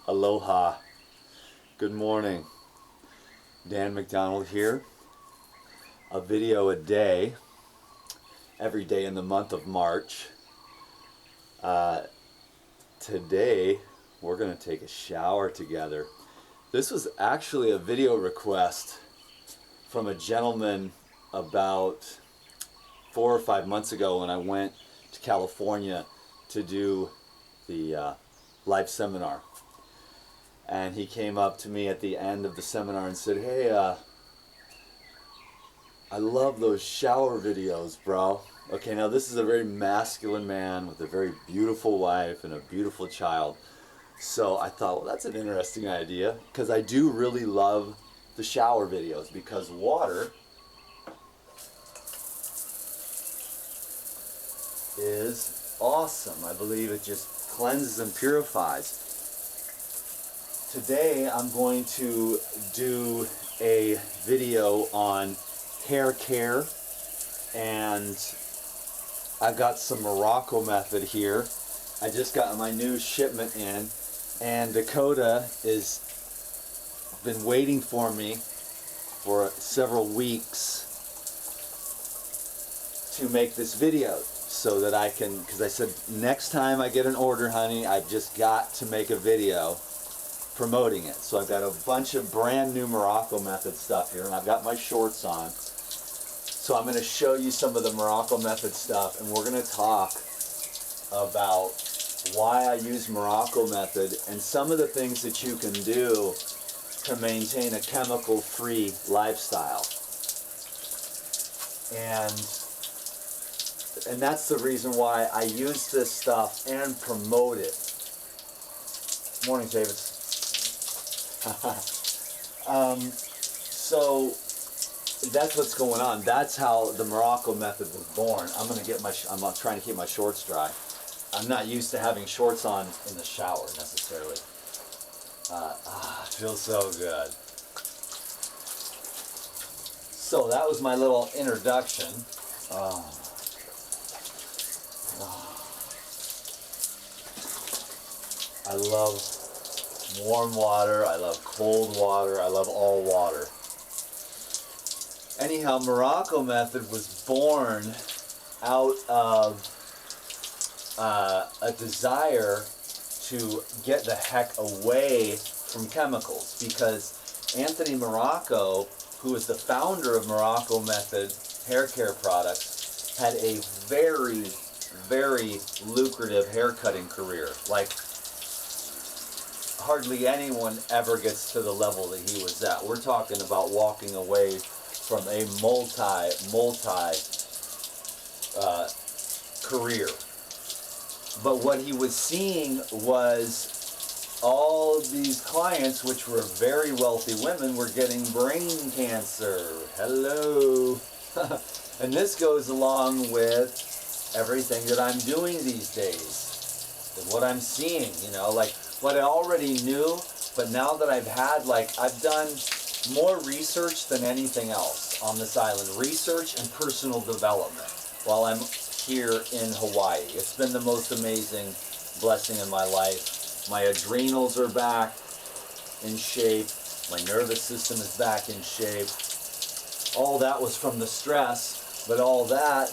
Aloha. Good morning. Dan McDonald here. A video a day, every day in the month of March. Today, we're going to take a shower together. This was actually a video request from a gentleman about 4 or 5 months ago when I went to California to do the live seminar. And he came up to me at the end of the seminar and said, "Hey, I love those shower videos, bro." Okay, now this is a very masculine man with a very beautiful wife and a beautiful child. So I thought, well, that's an interesting idea, because I do really love the shower videos, because water is awesome. I believe it just cleanses and purifies. Today I'm going to do a video on hair care, and I've got some Morocco Method here. I just got my new shipment in, and Dakota has been waiting for me for several weeks to make this video so that I can, because I said next time I get an order, honey, I've just got to make a video promoting it. So I've got a bunch of brand new Morocco Method stuff here, and I've got my shorts on. So I'm going to show you some of the Morocco Method stuff, and we're going to talk about why I use Morocco Method and some of the things that you can do to maintain a chemical-free lifestyle. And that's the reason why I use this stuff and promote it. Morning, David. So that's what's going on. That's how the Morocco Method was born. I'm trying to keep my shorts dry. I'm not used to having shorts on in the shower necessarily. It feels so good. So that was my little introduction. I love warm water, I love cold water, I love all water. Anyhow, Morocco Method was born out of a desire to get the heck away from chemicals, because Anthony Morocco, who is the founder of Morocco Method hair care products, had a very, very lucrative hair cutting career. Like, hardly anyone ever gets to the level that he was at. We're talking about walking away from a multi career. But what he was seeing was all of these clients, which were very wealthy women, were getting brain cancer. Hello. And this goes along with everything that I'm doing these days. And what I'm seeing, like what I already knew, but now that I've done more research than anything else on this island. Research and personal development while I'm here in Hawaii. It's been the most amazing blessing in my life. My adrenals are back in shape. My nervous system is back in shape. All that was from the stress, but all that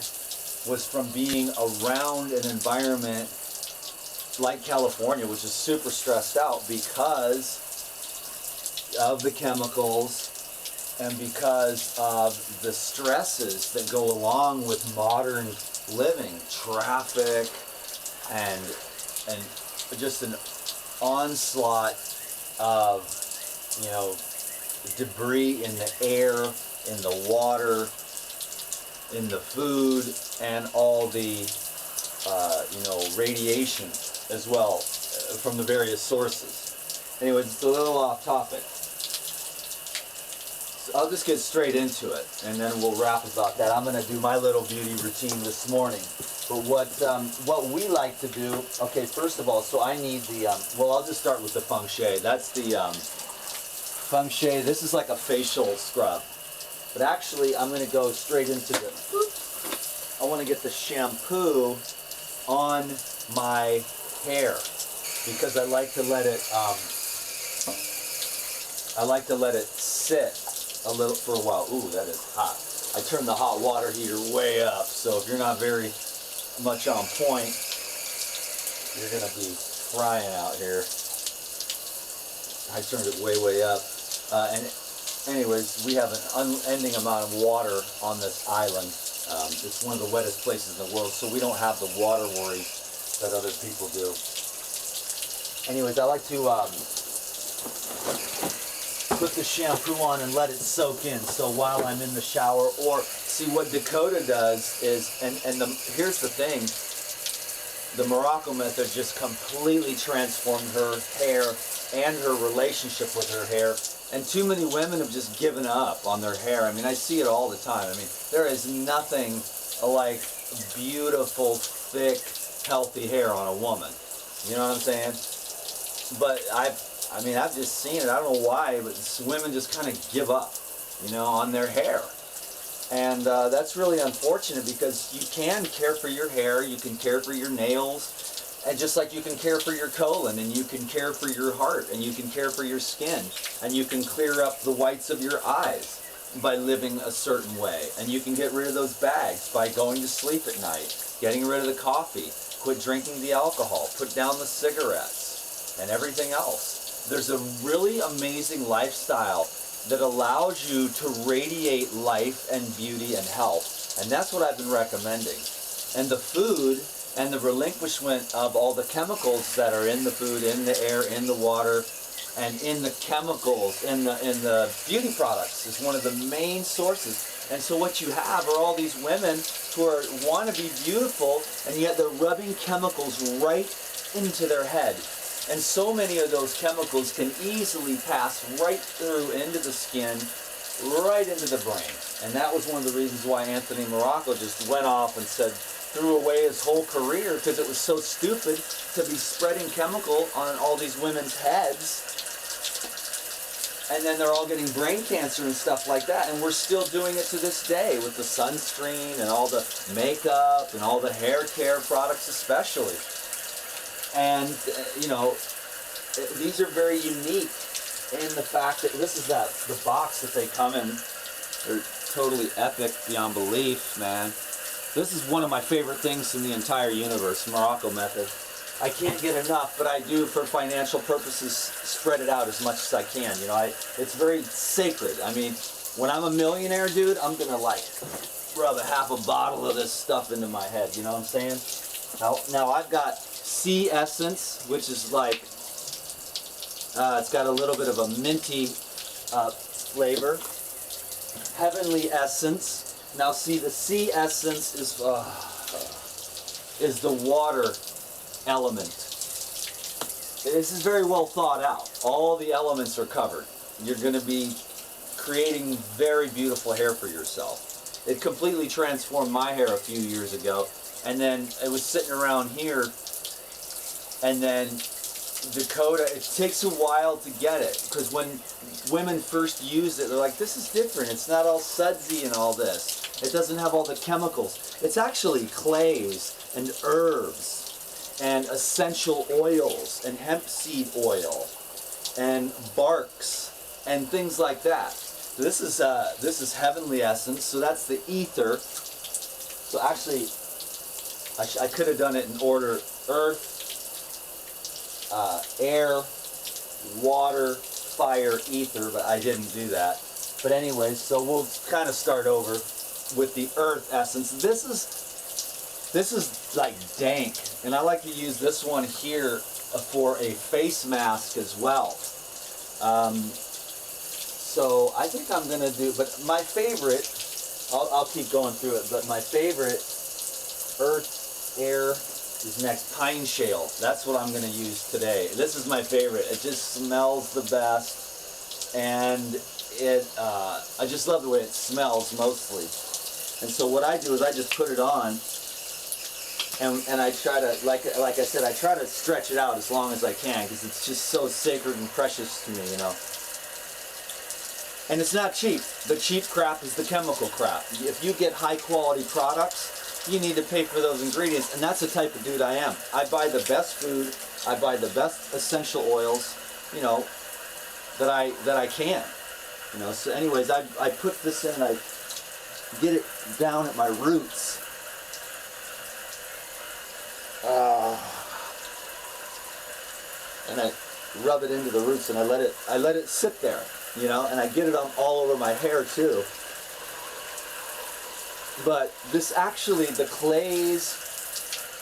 was from being around an environment like California, which is super stressed out because of the chemicals and because of the stresses that go along with modern living, traffic, and just an onslaught of debris in the air, in the water, in the food, and all the radiation as well from the various sources. Anyway, it's a little off topic. So I'll just get straight into it, and then we'll wrap about that. I'm going to do my little beauty routine this morning. But what we like to do, okay, first of all, so I need the, I'll just start with the Feng Shui. That's the Feng Shui. This is like a facial scrub. But actually, I'm going to go straight into I want to get the shampoo on my hair. because I like to let it sit a little for a while. Ooh, that is hot. I turned the hot water heater way up, so if you're not very much on point, you're gonna be frying out here. I turned it way up, and anyways, we have an unending amount of water on this island. It's one of the wettest places in the world, so we don't have the water worries that other people do. Anyways, I like to put the shampoo on and let it soak in. So while I'm in the shower, or see what Dakota does is, here's the thing, the Morocco method just completely transformed her hair and her relationship with her hair. And too many women have just given up on their hair. I mean, I see it all the time. I mean, there is nothing like beautiful, thick, healthy hair on a woman. You know what I'm saying? But I've just seen it. I don't know why, but women just kind of give up, you know, on their hair. And that's really unfortunate, because you can care for your hair, you can care for your nails, and just like you can care for your colon, and you can care for your heart, and you can care for your skin, and you can clear up the whites of your eyes by living a certain way, and you can get rid of those bags by going to sleep at night, getting rid of the coffee, quit drinking the alcohol, put down the cigarettes, and everything else. There's a really amazing lifestyle that allows you to radiate life and beauty and health, and that's what I've been recommending. And the food and the relinquishment of all the chemicals that are in the food, in the air, in the water, and in the chemicals, in the beauty products is one of the main sources. And so what you have are all these women who want to be beautiful, and yet they're rubbing chemicals right into their head. And so many of those chemicals can easily pass right through into the skin, right into the brain. And that was one of the reasons why Anthony Morocco just went off and threw away his whole career, because it was so stupid to be spreading chemical on all these women's heads. And then they're all getting brain cancer and stuff like that. And we're still doing it to this day with the sunscreen and all the makeup and all the hair care products especially. And, you know, these are very unique in the fact that this is the box that they come in. They're totally epic beyond belief, man. This is one of my favorite things in the entire universe, Morocco method. I can't get enough, but I do, for financial purposes, spread it out as much as I can. You know, it's very sacred. I mean, when I'm a millionaire, dude, I'm gonna like rub a half a bottle of this stuff into my head. You know what I'm saying? Now I've got Sea Essence, which is like, it's got a little bit of a minty flavor. Heavenly Essence. Now see, the Sea Essence is the water element. This is very well thought out. All the elements are covered. You're going to be creating very beautiful hair for yourself. It completely transformed my hair a few years ago, and then it was sitting around here, and then Dakota, it takes a while to get it, because when women first use it, they're like, this is different, it's not all sudsy and all this, it doesn't have all the chemicals. It's actually clays and herbs and essential oils and hemp seed oil and barks and things like that. This is Heavenly Essence, so that's the ether. So actually, I could have done it in order: earth, air, water, fire, ether, but I didn't do that. But anyways, so we'll kind of start over with the earth essence. This is like dank, and I like to use this one here for a face mask as well. So I think I'm gonna do, but my favorite, I'll keep going through it, but my favorite earth, air, is next. Pine shale. That's what I'm going to use today. This is my favorite. It just smells the best, and I just love the way it smells mostly. And so what I do is I just put it on, and I try to, like I said, I try to stretch it out as long as I can, because it's just so sacred and precious to me, you know. And it's not cheap. The cheap crap is the chemical crap. If you get high quality products, you need to pay for those ingredients, and that's the type of dude I am. I buy the best food, I buy the best essential oils, you know, that I can. You know, so anyways, I put this in, I get it down at my roots. And I rub it into the roots, and I let it sit there, you know, and I get it all over my hair too. But this actually, the clays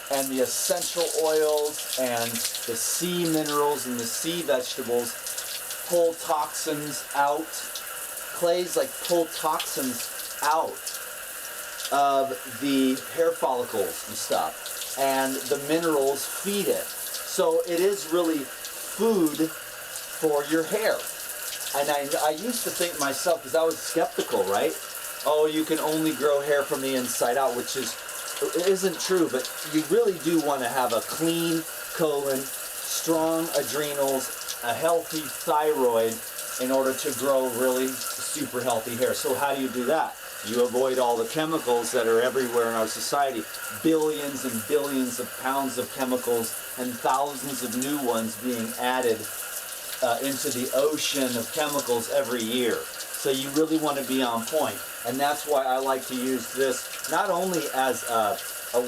and the essential oils and the sea minerals and the sea vegetables pull toxins out. Clays like pull toxins out of the hair follicles and stuff, and the minerals feed it. So it is really food for your hair. And I used to think myself, because I was skeptical, right? Oh, you can only grow hair from the inside out, which isn't true, but you really do want to have a clean colon, strong adrenals, a healthy thyroid in order to grow really super healthy hair. So how do you do that? You avoid all the chemicals that are everywhere in our society. Billions and billions of pounds of chemicals and thousands of new ones being added into the ocean of chemicals every year. So you really want to be on point. And that's why I like to use this not only as a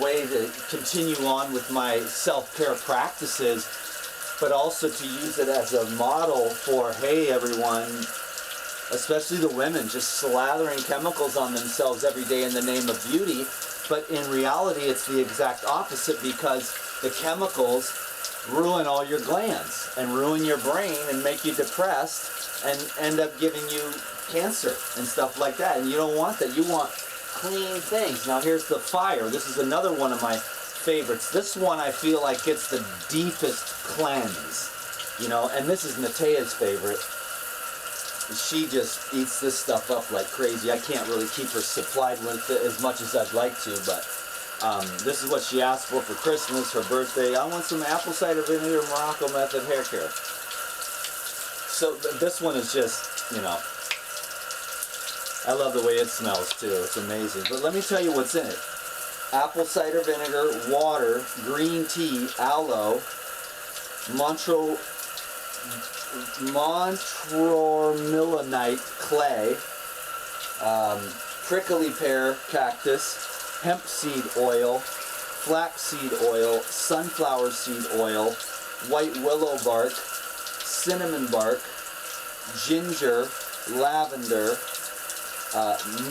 way to continue on with my self-care practices, but also to use it as a model for, hey everyone, especially the women, just slathering chemicals on themselves every day in the name of beauty. But in reality, it's the exact opposite, because the chemicals ruin all your glands and ruin your brain and make you depressed and end up giving you cancer and stuff like that. And you don't want that. You want clean things. Now here's the fire. This is another one of my favorites. This one I feel like gets the deepest cleanse, you know, and this is Natea's favorite. She just eats this stuff up like crazy. I can't really keep her supplied with it as much as I'd like to, but this is what she asked for Christmas, her birthday. I want some apple cider vinegar Morocco method hair care. So this one is just, you know, I love the way it smells too. It's amazing. But let me tell you what's in it. Apple cider vinegar, water, green tea, aloe, Montrormilonite clay, prickly pear cactus, hemp seed oil, flaxseed oil, sunflower seed oil, white willow bark, cinnamon bark, ginger, lavender,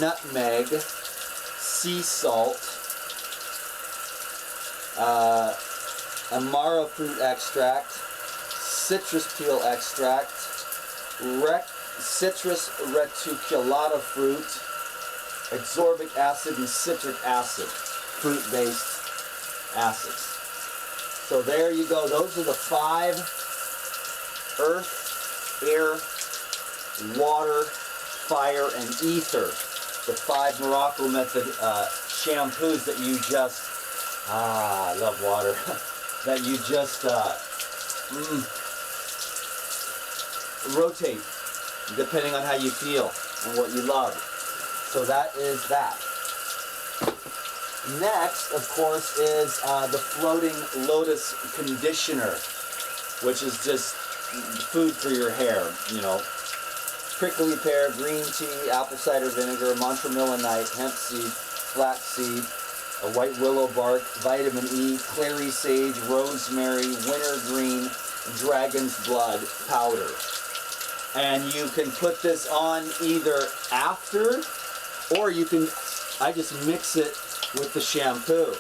nutmeg, sea salt, amara fruit extract, citrus peel extract, citrus reticulata fruit, ascorbic acid, and citric acid, fruit-based acids. So there you go. Those are the 5: earth, air, water, fire, and ether. The 5 Morocco method shampoos that you just, I love water, that you just rotate depending on how you feel and what you love. So that is that. Next, of course, is the floating lotus conditioner, which is just food for your hair, you know. Prickly pear, green tea, apple cider vinegar, Montrormilonite, hemp seed, flaxseed, a white willow bark, vitamin E, clary sage, rosemary, wintergreen, dragon's blood powder. And you can put this on either after, or you can, I just mix it with the shampoo.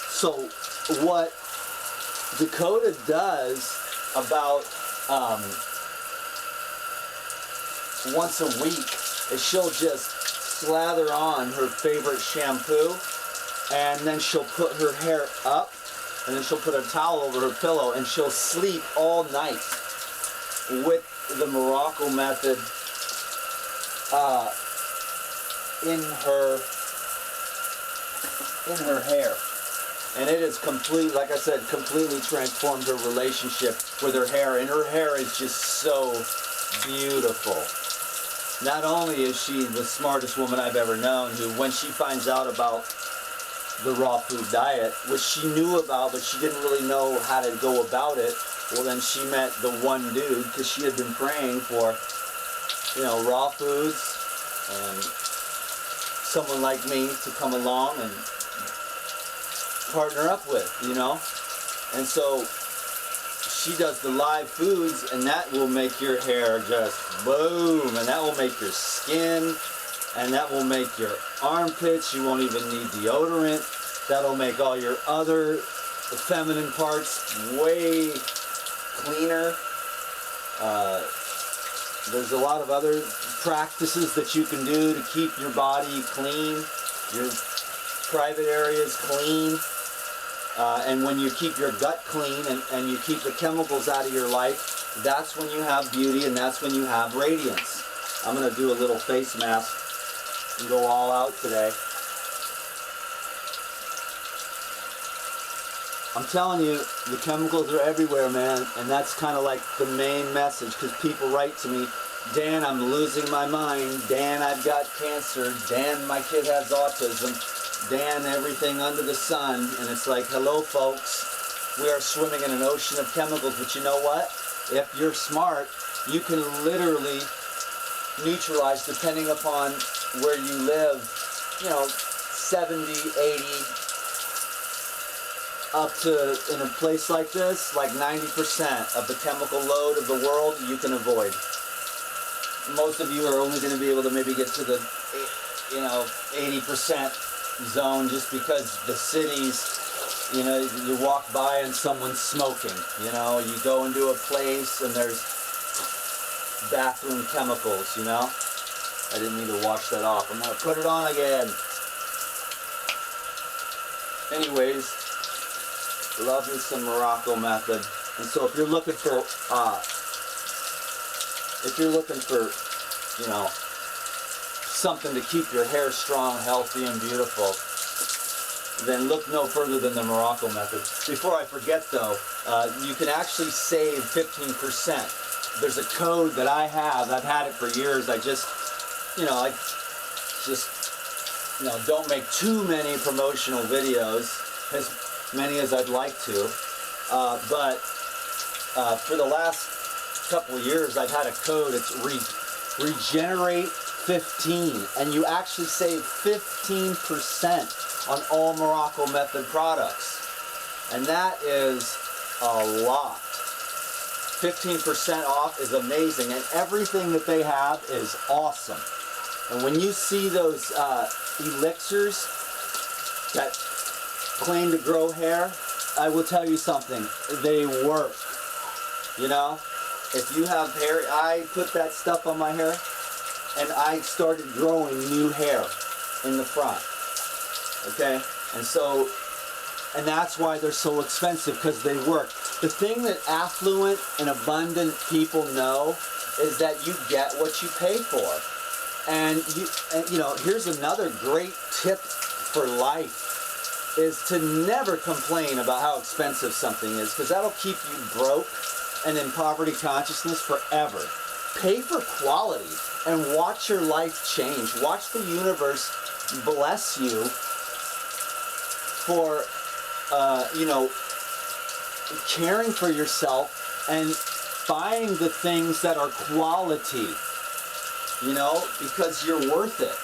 So what Dakota does about once a week is she'll just slather on her favorite shampoo, and then she'll put her hair up, and then she'll put a towel over her pillow, and she'll sleep all night with the Morocco method in her hair. And it has like I said, completely transformed her relationship with her hair. And her hair is just so beautiful. not only is she the smartest woman I've ever known, who when she finds out about the raw food diet, which she knew about, but she didn't really know how to go about it, well then she met the one dude, because she had been praying for, you know, raw foods and someone like me to come along and partner up with, you know. And so she does the live foods, and that will make your hair just boom, and that will make your skin, and that will make your armpits, you won't even need deodorant. That'll make all your other feminine parts way cleaner. There's a lot of other practices that you can do to keep your body clean, your private areas clean. And when you keep your gut clean and you keep the chemicals out of your life, that's when you have beauty and that's when you have radiance. I'm going to do a little face mask and go all out today. I'm telling you, the chemicals are everywhere, man, and that's kind of like the main message, because people write to me, Dan, I'm losing my mind, Dan, I've got cancer, Dan, my kid has autism, Dan, everything under the sun, and it's like, hello folks, we are swimming in an ocean of chemicals, but you know what? If you're smart, you can literally neutralize, depending upon where you live, you know, 70, 80, up to, in a place like this, like 90% of the chemical load of the world you can avoid. Most of you are only going to be able to maybe get to the, you know, 80% zone, just because the cities, you know, you walk by and someone's smoking, you know, you go into a place and there's bathroom chemicals, you know. I didn't mean to wash that off. I'm going to put it on again. Anyways, love me some Morocco Method. And so if you're looking for, you know, something to keep your hair strong, healthy, and beautiful, then look no further than the Morocco Method. Before I forget though, you can actually save 15%. There's a code that I have. I've had it for years. I just, you know, don't make too many promotional videos, as many as I'd like to. But for the last couple of years, I've had a code. It's Regenerate 15, and you actually save 15% on all Morocco Method products, and that is a lot. 15% off is amazing, and everything that they have is awesome. And when you see those elixirs that claim to grow hair, I will tell you something, they work. You know, if you have hair, I put that stuff on my hair and I started growing new hair in the front. Okay? And that's why they're so expensive, because they work. The thing that affluent and abundant people know is that you get what you pay for. And you know, here's another great tip for life, is to never complain about how expensive something is, because that'll keep you broke and in poverty consciousness forever. Pay for quality and watch your life change. Watch the universe bless you for, you know, caring for yourself and buying the things that are quality, you know, because you're worth it.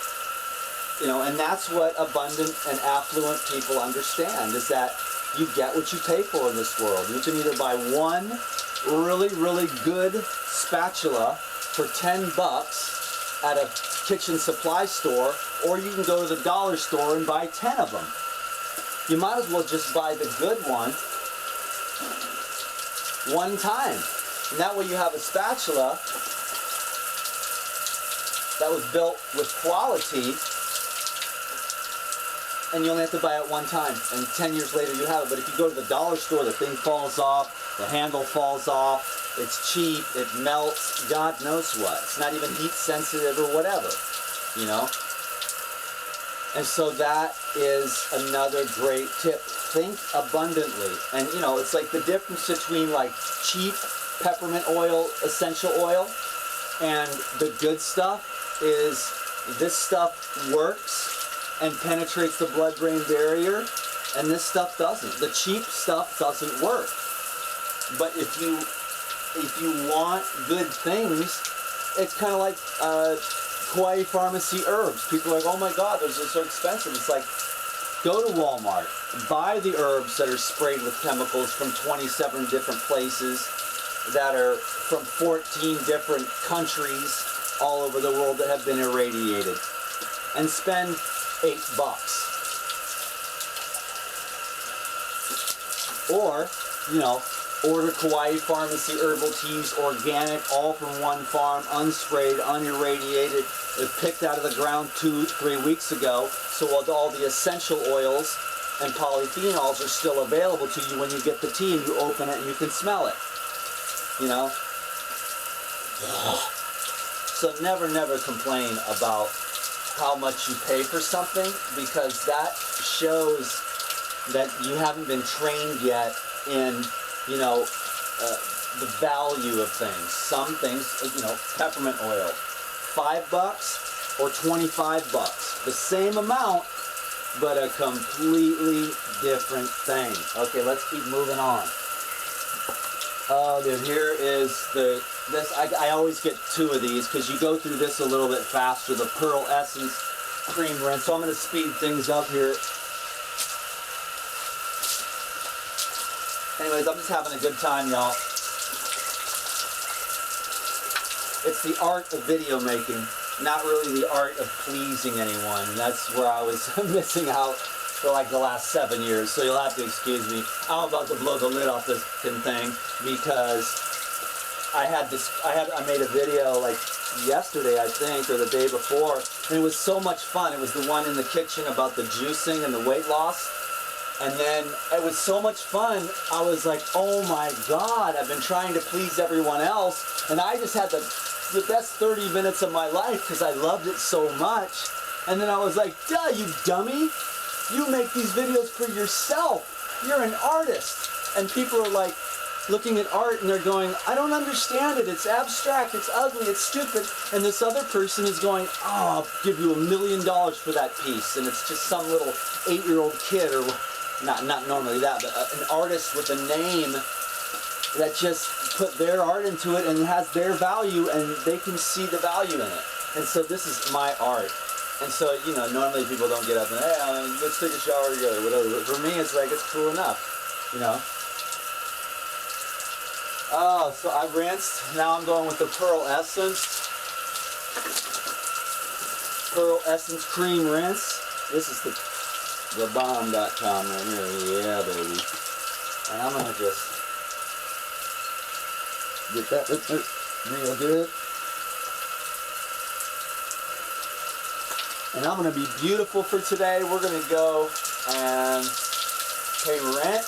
You know, and that's what abundant and affluent people understand, is that you get what you pay for in this world. You can either buy one really, really good spatula for 10 bucks at a kitchen supply store, or you can go to the dollar store and buy 10 of them. You might as well just buy the good one time. And that way you have a spatula that was built with quality, and you only have to buy it one time, and 10 years later you have it. But if you go to the dollar store, the thing falls off, the handle falls off, it's cheap, it melts, God knows what. It's not even heat sensitive or whatever, you know. And so that is another great tip. Think abundantly. And you know, it's like the difference between like cheap peppermint oil, essential oil, and the good stuff. is this stuff works and penetrates the blood-brain barrier, and this stuff doesn't. The cheap stuff doesn't work. But if you want good things, it's kind of like Kauai Pharmacy herbs. People are like, oh my God, those are so expensive. It's like, go to Walmart, buy the herbs that are sprayed with chemicals from 27 different places, that are from 14 different countries all over the world that have been irradiated, and spend $8. Or, you know, order Kauai Pharmacy herbal teas, organic, all from one farm, unsprayed, unirradiated, picked out of the ground 2-3 weeks ago, so all the essential oils and polyphenols are still available to you when you get the tea and you open it and you can smell it. You know? So never complain about how much you pay for something, because that shows that you haven't been trained yet in, you know, the value of things. Some things, you know, peppermint oil, $5 or $25, the same amount, but a completely different thing. Okay, let's keep moving on. Oh, dude, here is this. I always get 2 of these because you go through this a little bit faster. The Pearl Essence Cream Rinse. So I'm going to speed things up here. Anyways, I'm just having a good time, y'all. It's the art of video making, not really the art of pleasing anyone. And that's where I was missing out for like the last 7 years. So you'll have to excuse me. I'm about to blow the lid off this thing because I made a video like yesterday, I think, or the day before, and it was so much fun. It was the one in the kitchen about the juicing and the weight loss. And then it was so much fun, I was like, oh my God, I've been trying to please everyone else, and I just had the best 30 minutes of my life because I loved it so much. And then I was like, duh, you dummy, you make these videos for yourself, you're an artist. And people are like looking at art and they're going, I don't understand it, it's abstract, it's ugly, it's stupid. And this other person is going, oh, I'll give you $1 million for that piece, and it's just some little 8-year-old kid, or not normally that, but an artist with a name that just put their art into it and has their value, and they can see the value in it. And so this is my art. And so, you know, normally people don't get up and, hey, let's take a shower together, whatever. But for me, it's like, it's cool enough, you know. Oh, so I rinsed. Now I'm going with the Pearl Essence. Pearl Essence Cream Rinse. This is the bomb.com right here. Yeah, baby. And I'm going to just get that real good. And I'm going to be beautiful for today. We're going to go and pay rent.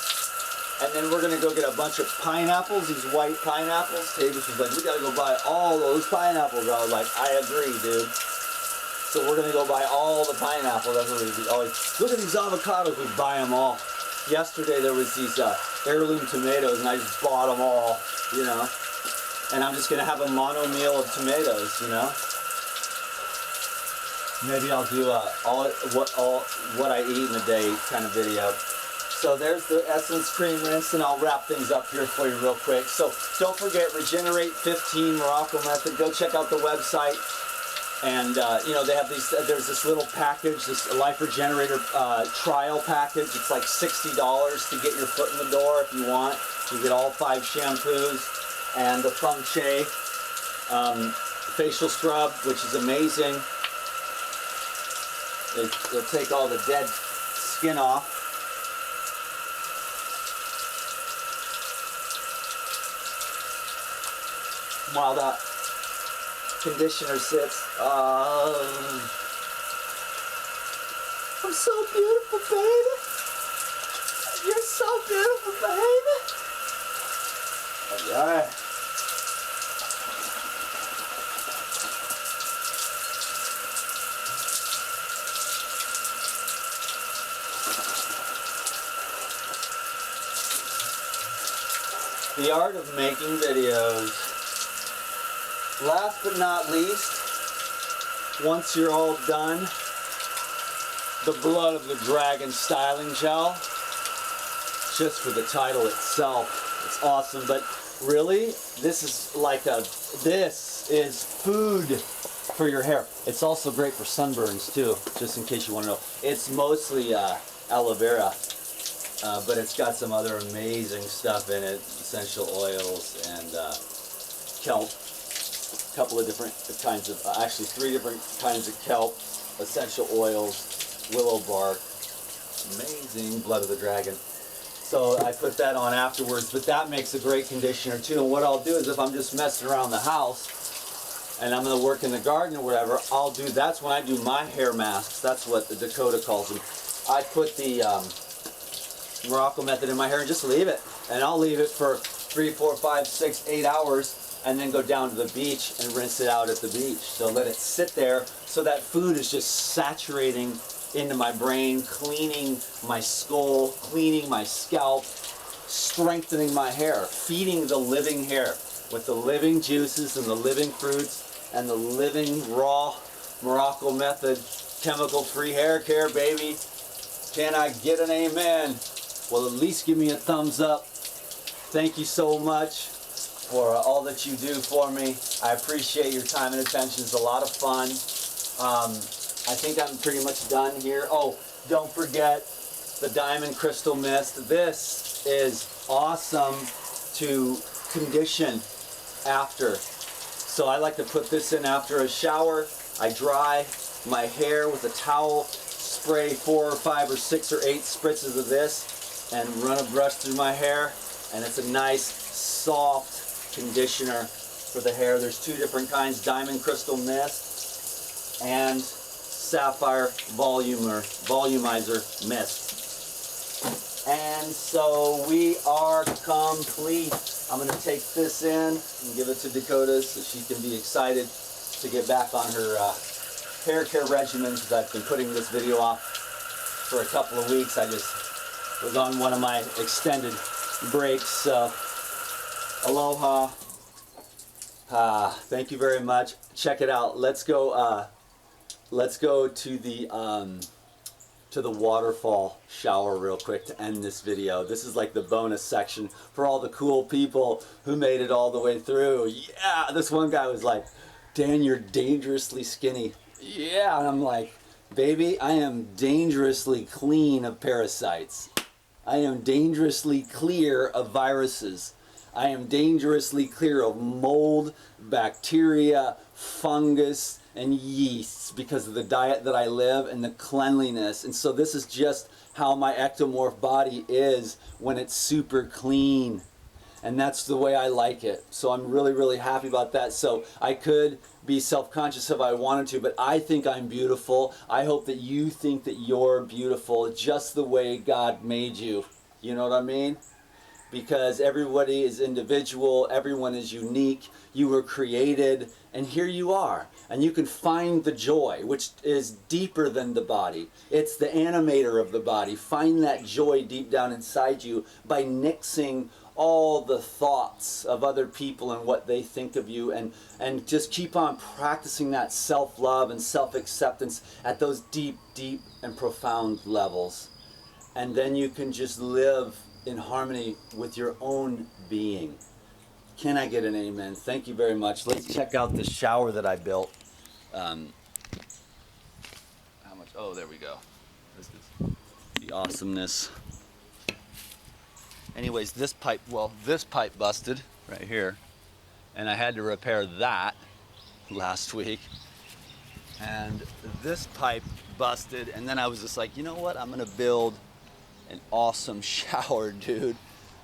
And then we're going to go get a bunch of pineapples, these white pineapples. Tavis was like, we got to go buy all those pineapples. I was like, I agree, dude. So we're going to go buy all the pineapples. That's what we always, look at these avocados, we buy them all. Yesterday there was these heirloom tomatoes, and I just bought them all, you know. And I'm just going to have a mono meal of tomatoes, you know. Maybe I'll do what I eat in a day kind of video. So there's the Essence Cream Rinse, and I'll wrap things up here for you real quick. So don't forget, Regenerate 15 Morocco Method. Go check out the website. And, you know, they have these, there's this little package, this Life Regenerator trial package. It's like $60 to get your foot in the door if you want. You get all 5 shampoos and the Feng Shui facial scrub, which is amazing. It'll take all the dead skin off. While that conditioner sits. I'm so beautiful, baby. You're so beautiful, baby. Alright. The art of making videos. Last but not least, once you're all done, the Blood of the Dragon styling gel, just for the title itself, it's awesome. But really, this is like this is food for your hair. It's also great for sunburns too, just in case you want to know. It's mostly aloe vera, but it's got some other amazing stuff in it, essential oils and kelp. A couple of different kinds of, actually 3 different kinds of kelp, essential oils, willow bark, amazing Blood of the Dragon. So I put that on afterwards, but that makes a great conditioner too. And what I'll do is if I'm just messing around the house and I'm going to work in the garden or whatever, that's when I do my hair masks. That's what the Dakota calls them. I put the Morocco method in my hair and just leave it. And I'll leave it for 3, 4, 5, 6, 8 hours and then go down to the beach and rinse it out at the beach. So let it sit there so that food is just saturating into my brain, cleaning my skull, cleaning my scalp, strengthening my hair, feeding the living hair with the living juices and the living fruits and the living raw Morocco method chemical-free hair care, baby. Can I get an amen? Well, at least give me a thumbs up. Thank you so much for all that you do for me. I appreciate your time and attention. It's a lot of fun. I think I'm pretty much done here. Oh, don't forget the Diamond Crystal Mist. This is awesome to condition after. So I like to put this in after a shower. I dry my hair with a towel, spray 4 or 5 or 6 or 8 spritzes of this and run a brush through my hair, and it's a nice soft conditioner for the hair. There's 2 different kinds, Diamond Crystal Mist and Sapphire Volumizer Mist. And so we are complete. I'm going to take this in and give it to Dakota so she can be excited to get back on her hair care regimen, because I've been putting this video off for a couple of weeks. I just was on one of my extended breaks. So aloha. Thank you very much. Check it out. Let's go to the waterfall shower real quick to end this video. This is like the bonus section for all the cool people who made it all the way through. Yeah, this one guy was like, Dan, you're dangerously skinny. Yeah, and I'm like, baby, I am dangerously clean of parasites. I am dangerously clear of viruses. I am dangerously clear of mold, bacteria, fungus, and yeasts because of the diet that I live and the cleanliness. And so this is just how my ectomorph body is when it's super clean. And that's the way I like it. So I'm really, really happy about that. So I could be self-conscious if I wanted to, but I think I'm beautiful. I hope that you think that you're beautiful just the way God made you. You know what I mean? Because everybody is individual, everyone is unique, you were created, and here you are. And you can find the joy, which is deeper than the body. It's the animator of the body. Find that joy deep down inside you by nixing all the thoughts of other people and what they think of you, and just keep on practicing that self-love and self-acceptance at those deep, deep and profound levels. And then you can just live in harmony with your own being. Can I get an amen? Thank you very much. Let's check out the shower that I built. How much? Oh, there we go. This is the awesomeness. Anyways, this pipe busted right here, and I had to repair that last week. And this pipe busted, and then I was just like, you know what? I'm gonna build an awesome shower, dude.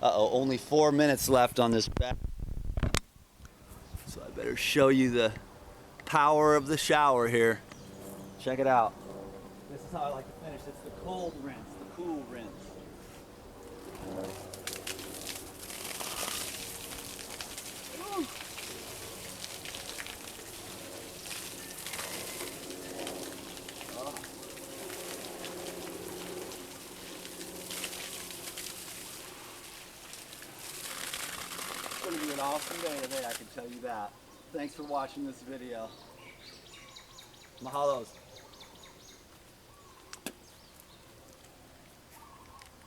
Uh-oh, only 4 minutes left on this back. So I better show you the power of the shower here. Check it out. This is how I like to finish. It's the cold rinse, the cool rinse. It's going to be an awesome day today, I can tell you that. Thanks for watching this video. Mahalos.